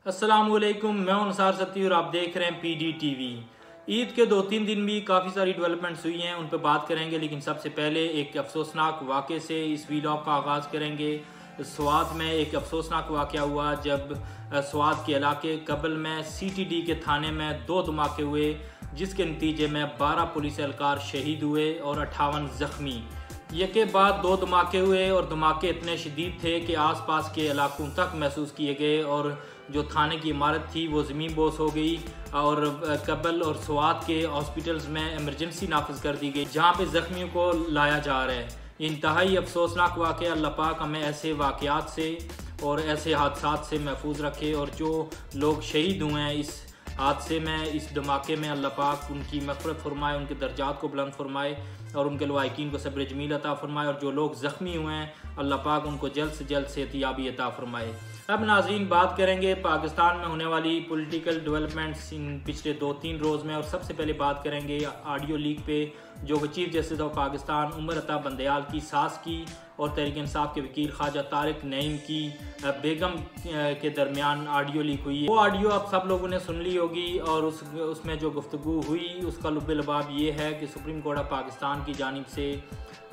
अस्सलामुअलैकुम, मैं हूं अंसार सत्ती और आप देख रहे हैं PDTV। ईद के 2-3 दिन भी काफ़ी सारी डेवलपमेंट्स हुई हैं, उन पर बात करेंगे। लेकिन सबसे पहले एक अफसोसनाक वाक़े से इस वीलॉग का आगाज़ करेंगे। स्वात में एक अफसोसनाक वाक़या हुआ जब स्वात के इलाके कबल में CTD के थाने में 2 धमाके हुए, जिसके नतीजे में 12 पुलिस एहलकार शहीद हुए और 58 ज़ख्मी। ये के बाद 2 धमाके हुए और धमाके इतने शदीद थे कि आसपास के इलाकों तक महसूस किए गए और जो थाने की इमारत थी वो ज़मीन बोस हो गई और कबल और स्वात के हॉस्पिटल्स में इमरजेंसी नाफिज कर दी गई, जहाँ पे ज़ख्मियों को लाया जा रहा है। इंतहाई अफसोसनाक वाक़या। अल्लाह पाक हमें ऐसे वाक़यात से और ऐसे हादसात से महफूज रखे और जो लोग शहीद हुए हैं इस हादसे में, इस धमाके में, अल्लाह पाक उनकी मग़फ़िरत फरमाए, उनके दर्जात को बुलंद फरमाए और उनके लवाहिकीन को सब्र जमील अता फरमाए। और जो लोग ज़ख्मी हुए हैं अल्लाह पाक उनको जल्द से जल्द सेहतियाबी अता फरमाए। अब नाज़रीन बात करेंगे पाकिस्तान में होने वाली पॉलिटिकल डेवलपमेंट्स इन पिछले 2-3 रोज़ में। और सबसे पहले बात करेंगे ऑडियो लीक पे, जो कि chief justice of Pakistan Umar Ata Bandial की सास की और तहरीक इंसाफ के वकील ख्वाजा तारिक नईम की बेगम के दरमियान ऑडियो लीक हुई है। वो ऑडियो आप सब लोगों ने सुन ली होगी और उसमें जो गुफ्तगू हुई उसका लुब्बे लबाब ये है कि सुप्रीम कोर्ट ऑफ पाकिस्तान की जानिब से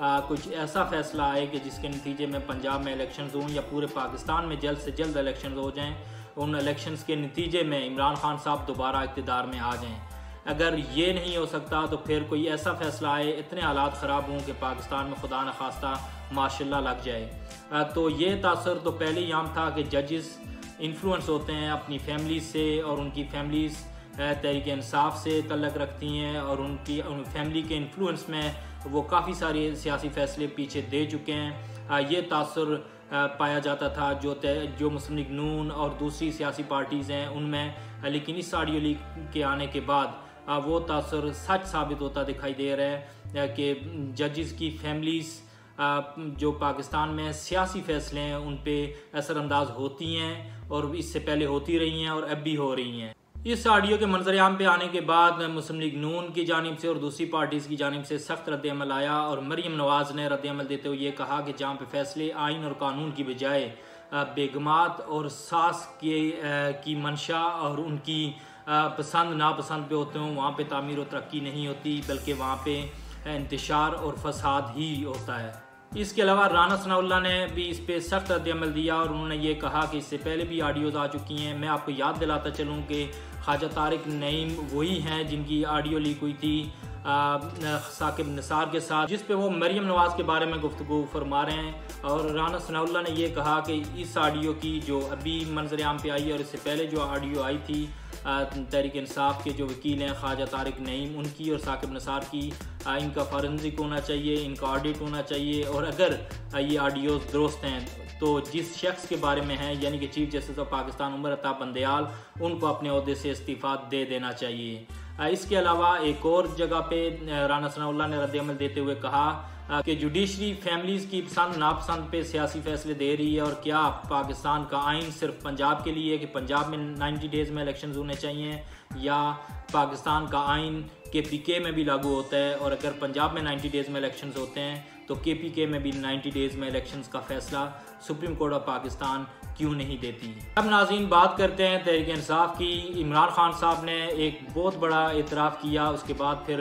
कुछ ऐसा फ़ैसला आए कि जिसके नतीजे में पंजाब में इलेक्शंस हों या पूरे पाकिस्तान में जल्द से जल्द इलेक्शंस हो जाएं। उन इलेक्शंस के नतीजे में इमरान खान साहब दोबारा इक़्तिदार में आ जाएं। अगर ये नहीं हो सकता तो फिर कोई ऐसा फ़ैसला आए, इतने हालात ख़राब हों कि पाकिस्तान में खुदा न खास्ता माशाल्लाह लग जाए। तो ये तासर तो पहले ही आम था कि जजेस इन्फ्लुएंस होते हैं अपनी फैमिलीज से और उनकी फैमिलीज़ तहरीक इंसाफ से तल्लक़ रखती हैं और उनकी फैमिली के इन्फ्लुएंस में वो काफ़ी सारे सियासी फ़ैसले पीछे दे चुके हैं। ये तासर पाया जाता था जो मुस्लिम लीग नून और दूसरी सियासी पार्टीज़ हैं उनमें। लेकिन इस ऑडियो लीक के आने के बाद वो तासर सच साबित होता दिखाई दे रहा है कि जजेस की फैमिलीज़ जो पाकिस्तान में सियासी फ़ैसले हैं उन पे असरअंदाज होती हैं और इससे पहले होती रही हैं और अब भी हो रही हैं। इस ऑडियो के मंजर-ए-आम पे आने के बाद मुस्लिम लीग नून की जानिब से और दूसरी पार्टीज़ की जानिब से सख्त रद्द-ए-अमल आया और मरियम नवाज़ ने रद्द-ए-अमल देते हुए ये कहा कि जहाँ पे फैसले आइन और कानून की बजाय बेगमात और सास की मंशा और उनकी पसंद नापसंद पे होते हों, वहाँ पे तामीर और तरक्की नहीं होती बल्कि वहाँ पे इंतशार और फसाद ही होता है। इसके अलावा राना सनाउल्लाह ने भी इस पर सख्त रद्द-ए-अमल दिया और उन्होंने ये कहा कि इससे पहले भी ऑडियोज़ आ चुकी हैं। मैं आपको याद दिलाता चलूँ कि ख्वाजा तारिक नईम वही हैं जिनकी ऑडियो लीक हुई थी साकिब निसार के साथ, जिस पे वो मरियम नवाज़ के बारे में गुफ्तगू फरमा रहे हैं। और राना सनाउल्लाह ने ये कहा कि इस ऑडियो की जो अभी मंजर-ए-आम पे आई है और इससे पहले जो ऑडियो आई थी तहरीक इंसाफ के जो वकील हैं ख्वाजा तारिक नईम, उनकी और साकिब निसार की, इनका फॉरेंसिक होना चाहिए, इनका ऑडिट होना चाहिए। और अगर ये ऑडियोज़ दुरुस्त हैं तो जिस शख्स के बारे में है यानी कि chief justice of Pakistan Umar Ata Bandial, उनको अपने ओहदे से इस्तीफ़ा दे देना चाहिए। इसके अलावा एक और जगह पे राना सनाउल्लाह ने रद्द-ए-अमल देते हुए कहा कि जुडिशरी फैमिलीज़ की पसंद नापसंद पे सियासी फ़ैसले दे रही है और क्या पाकिस्तान का आइन सिर्फ पंजाब के लिए है कि पंजाब में 90 डेज़ में इलेक्शंस होने चाहिए, या पाकिस्तान का आइन KPK में भी लागू होता है और अगर पंजाब में 90 डेज़ में इलेक्शंस होते हैं तो KPK में भी 90 डेज़ में इलेक्शंस का फ़ैसला सुप्रीम कोर्ट ऑफ पाकिस्तान क्यों नहीं देती। अब नाज़रीन बात करते हैं तहरीक इंसाफ की। इमरान खान साहब ने एक बहुत बड़ा एतराफ़ किया, उसके बाद फिर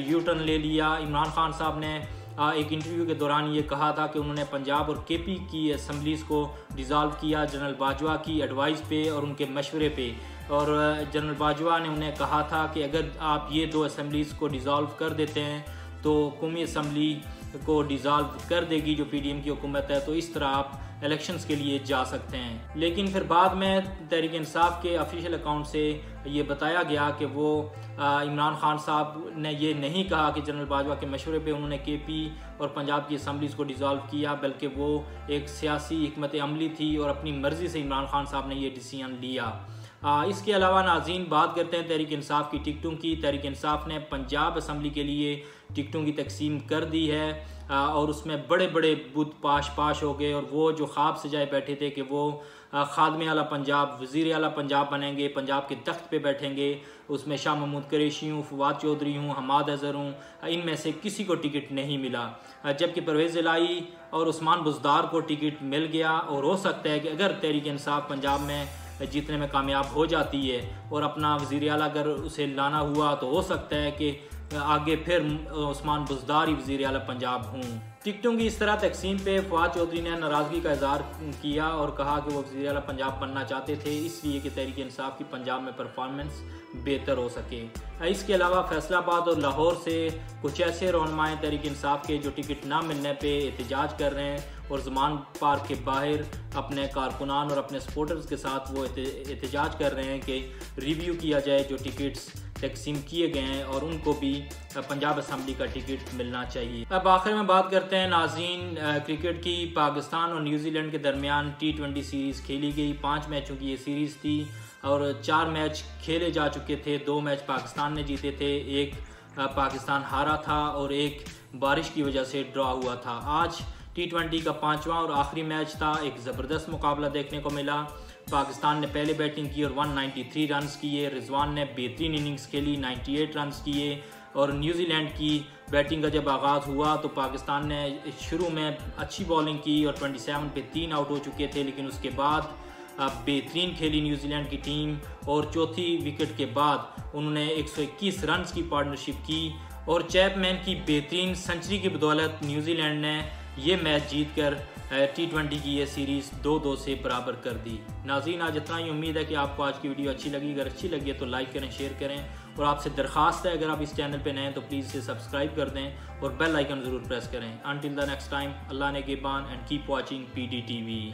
यू टर्न ले लिया। इमरान खान साहब ने एक इंटरव्यू के दौरान ये कहा था कि उन्होंने पंजाब और KP की असम्बलीज़ को डिज़ाल्व किया जनरल बाजवा की एडवाइस पे और उनके मशवरे पे। और जनरल बाजवा ने उन्हें कहा था कि अगर आप ये 2 असम्बलीज़ को डिज़ाल्व कर देते हैं तो कौमी असम्बली को डिज़ाल्व कर देगी जो PDM की हुकूमत है, तो इस तरह आप इलेक्शंस के लिए जा सकते हैं। लेकिन फिर बाद में तहरीक इंसाफ के ऑफिशियल अकाउंट से ये बताया गया कि वो इमरान खान साहब ने ये नहीं कहा कि जनरल बाजवा के मशवरे पे उन्होंने KP और पंजाब की असम्बलीज़ को डिज़ाल्व किया, बल्कि वो एक सियासी हिकमत अमली थी और अपनी मर्ज़ी से इमरान खान साहब ने ये डिसीजन लिया। इसके अलावा नाज़रीन बात करते हैं तहरीक इंसाफ की टिकटों की। तहरीक इंसाफ ने पंजाब असम्बली के लिए टिकटों की तकसीम कर दी है और उसमें बड़े बड़े बुत पाश हो गए, और वो जो ख्वाब सजाए बैठे थे कि वो खादमे आला पंजाब, वज़ीर आला पंजाब बनेंगे, पंजाब के तख्त पे बैठेंगे, उसमें शाह महमूद कुरैशी हूँ, फवाद चौधरी हूँ, हमाद अज़हर हूँ, इनमें से किसी को टिकट नहीं मिला। जबकि परवेज़ इलाही और उस्मान बुज़दार को टिकट मिल गया। और हो सकता है कि अगर तहरीक इंसाफ पंजाब में जीतने में कामयाब हो जाती है और अपना वज़ीर आला अगर उसे लाना हुआ, तो हो सकता है कि आगे फिर उस्मान बुज़दार ही वज़ीर आला पंजाब हूँ। टिकटों की इस तरह तकसीम पे फवाद चौधरी ने नाराज़गी का इज़हार किया और कहा कि वो वज़ीर आला पंजाब बनना चाहते थे, इसलिए कि तहरीक इंसाफ की पंजाब में परफॉर्मेंस बेहतर हो सके। इसके अलावा फैसलाबाद और लाहौर से कुछ ऐसे रहनुमाएँ तहरीक इंसाफ के जो टिकट ना मिलने पर एहतजाज कर रहे हैं और ज़मान पार्क के बाहर अपने कारकुनान और अपने सपोर्टर्स के साथ वो एहतजाज कर रहे हैं कि रिव्यू किया जाए जो टिकट्स तकसीम किए गए हैं और उनको भी पंजाब असम्बली का टिकट मिलना चाहिए। अब आखिर में बात करते हैं नाज़रीन क्रिकेट की। पाकिस्तान और न्यूजीलैंड के दरमियान T20 सीरीज़ खेली गई। 5 मैचों की ये सीरीज़ थी और 4 मैच खेले जा चुके थे। 2 मैच पाकिस्तान ने जीते थे, 1 पाकिस्तान हारा था और 1 बारिश की वजह से ड्रॉ हुआ था। आज T20 का 5वां और आखिरी मैच था। एक ज़बरदस्त मुकाबला देखने को मिला। पाकिस्तान ने पहले बैटिंग की और 193 रन्स किए। रिजवान ने बेहतरीन इनिंग्स खेली, 98 रन्स किए। और न्यूजीलैंड की बैटिंग का जब आगाज़ हुआ तो पाकिस्तान ने शुरू में अच्छी बॉलिंग की और 27 पे 3 आउट हो चुके थे, लेकिन उसके बाद बेहतरीन खेली न्यूजीलैंड की टीम और चौथी विकेट के बाद उन्होंने 121 रन्स की पार्टनरशिप की और चैपमैन की बेहतरीन सेंचुरी की बदौलत न्यूजीलैंड ने ये मैच जीतकर T20 की ये सीरीज़ 2-2 से बराबर कर दी। नाज़रीन, आज इतना ही। उम्मीद है कि आपको आज की वीडियो अच्छी लगी। अगर अच्छी लगी है तो लाइक करें, शेयर करें और आपसे दरख्वास्त है अगर आप इस चैनल पे नए हैं तो प्लीज़ इसे सब्सक्राइब कर दें और बेल आइकन ज़रूर प्रेस करें। Until the next time, Allah ने गिबान and keep watching PD TV।